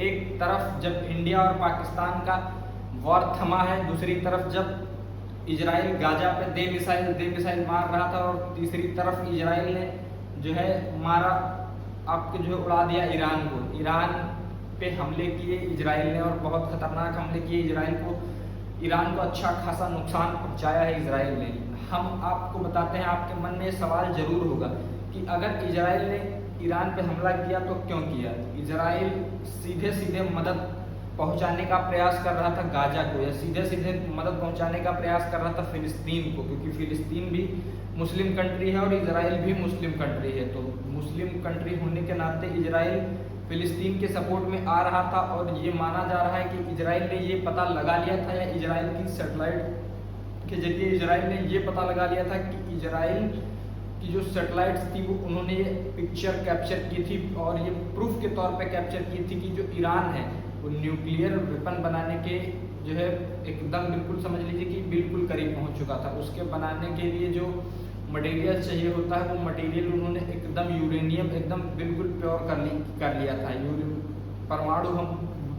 एक तरफ जब इंडिया और पाकिस्तान का वॉर थमा है, दूसरी तरफ जब इजराइल गाजा पे दे मिसाइल मार रहा था, और तीसरी तरफ इजराइल ने जो है मारा, आपको जो है उड़ा दिया ईरान को। ईरान पे हमले किए इजराइल ने, और बहुत खतरनाक हमले किए ईरान को अच्छा खासा नुकसान पहुंचाया है इजराइल ने। हम आपको बताते हैं, आपके मन में सवाल जरूर होगा कि अगर इजराइल ने ईरान पे हमला किया तो क्यों किया। इजराइल सीधे सीधे मदद पहुंचाने का प्रयास कर रहा था गाजा को, या सीधे सीधे मदद पहुंचाने का प्रयास कर रहा था फिलिस्तीन को, क्योंकि फिलिस्तीन भी मुस्लिम कंट्री है और इजराइल भी मुस्लिम कंट्री है। तो मुस्लिम कंट्री होने के नाते इजराइल फिलिस्तीन के सपोर्ट में आ रहा था, और ये माना जा रहा है कि इजराइल ने ये पता लगा लिया था, या इजराइल की सैटेलाइट के जरिए इजराइल ने ये पता लगा लिया था कि इजराइल की जो सैटेलाइट्स थी वो उन्होंने ये पिक्चर कैप्चर की थी, और ये प्रूफ के तौर पे कैप्चर की थी कि जो ईरान है वो न्यूक्लियर वेपन बनाने के जो है एकदम बिल्कुल समझ लीजिए कि बिल्कुल करीब पहुंच चुका था। उसके बनाने के लिए जो मटेरियल चाहिए होता है वो मटेरियल उन्होंने एकदम यूरेनियम एकदम बिल्कुल प्योर कर लिया था। परमाणु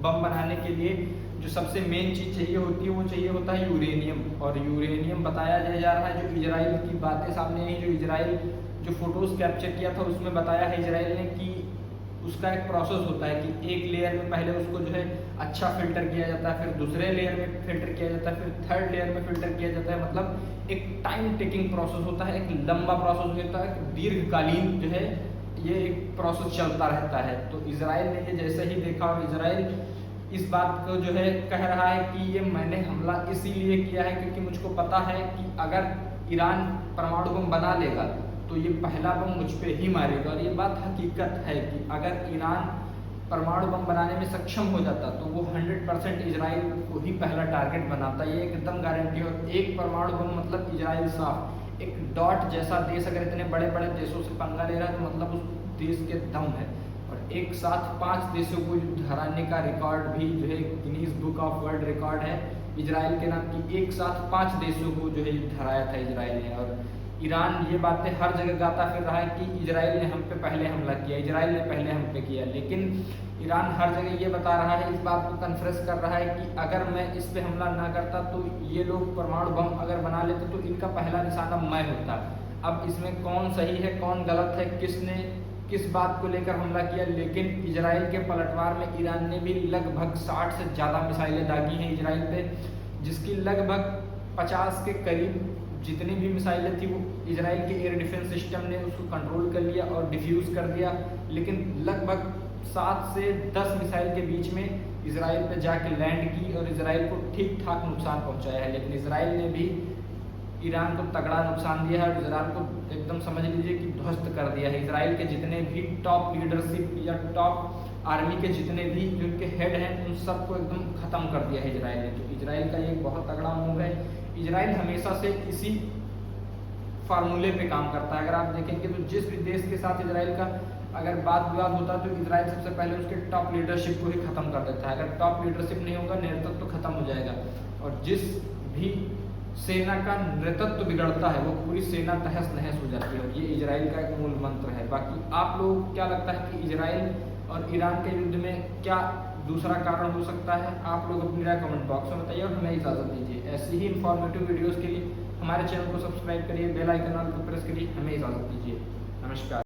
बम बनाने के लिए जो सबसे मेन चीज़ चाहिए होती है वो चाहिए होता है यूरेनियम, और यूरेनियम बताया जा रहा है, जो इजराइल की बातें सामने आई, जो इजराइल जो फोटोज कैप्चर किया था उसमें बताया है इजराइल ने कि उसका एक प्रोसेस होता है कि एक लेयर में पहले उसको जो है अच्छा फिल्टर किया जाता है, फिर दूसरे लेयर में फिल्टर किया जाता है, फिर थर्ड लेयर में फिल्टर किया जाता है। मतलब एक टाइम टेकिंग प्रोसेस होता है, एक लंबा प्रोसेस होता है, दीर्घकालीन जो है ये एक प्रोसेस चलता रहता है। तो इजराइल ने ये जैसे ही देखा, और इजराइल इस बात को जो है कह रहा है कि ये मैंने हमला इसीलिए किया है क्योंकि मुझको पता है कि अगर ईरान परमाणु बम बना लेगा तो ये पहला बम मुझ पे ही मारेगा। और ये बात हकीकत है कि अगर ईरान परमाणु बम बनाने में सक्षम हो जाता तो वो 100% इजराइल को ही पहला टारगेट बनाता, ये एकदम गारंटी है। और एक परमाणु बम मतलब इजराइल साफ एक डॉट जैसा देश अगर इतने बड़े बड़े देशों से पंगा ले रहा है तो मतलब उस देश के दम है। और एक साथ 5 देशों को हराने का रिकॉर्ड भी जो है Guinness book of world record है इजराइल के नाम की। एक साथ 5 देशों को जो है हराया था इजराइल ने। और ईरान ये बातें हर जगह गाता फिर रहा है कि इजराइल ने हम पे पहले हमला किया, इजराइल ने पहले हम पे किया। लेकिन ईरान हर जगह ये बता रहा है, इस बात को कन्फ्रेस कर रहा है कि अगर मैं इस पे हमला ना करता तो ये लोग परमाणु बम अगर बना लेते तो इनका पहला निशाना मैं होता। अब इसमें कौन सही है कौन गलत है, किसने किस बात को लेकर हमला किया, लेकिन इजराइल के पलटवार में ईरान ने भी लगभग 60 से ज़्यादा मिसाइलें दागी हैं इजराइल पे, जिसकी लगभग 50 के करीब जितनी भी मिसाइलें थी वो इजराइल के एयर डिफेंस सिस्टम ने उसको कंट्रोल कर लिया और डिफ्यूज़ कर दिया। लेकिन लगभग 7 से 10 मिसाइल के बीच में इजराइल पे जाके लैंड की और इजराइल को ठीक ठाक नुकसान पहुंचाया है। लेकिन इजराइल ने भी ईरान को तगड़ा नुकसान दिया है और इजराइल को एकदम समझ लीजिए कि ध्वस्त कर दिया है। इजराइल के जितने भी टॉप लीडरशिप या टॉप आर्मी के जितने भी जिनके हेड हैं उन सबको एकदम ख़त्म कर दिया है इजराइल ने। तो इजराइल का ये बहुत तगड़ा मूव है। इजराइल हमेशा से इसी फार्मूले पे काम करता है। अगर आप देखेंगे तो जिस भी देश के साथ इजराइल का अगर बात विवाद होता है तो इजराइल सबसे पहले उसके टॉप लीडरशिप को ही खत्म कर देता है। अगर टॉप लीडरशिप नहीं होगा नेतृत्व तो खत्म हो जाएगा, और जिस भी सेना का नेतृत्व बिगड़ता है वो पूरी सेना तहस नहस हो जाती है। और ये इजराइल का एक मूल मंत्र है। बाकी आप लोगों को क्या लगता है कि इजराइल और ईरान के युद्ध में क्या दूसरा कारण हो सकता है? आप लोग अपनी राय कमेंट बॉक्स में बताइए और हमें इजाज़त दीजिए। ऐसी ही इंफॉर्मेटिव वीडियोज़ के लिए हमारे चैनल को सब्सक्राइब करिए, बेल आइकन को प्रेस करिए। हमें इजाज़त दीजिए। नमस्कार।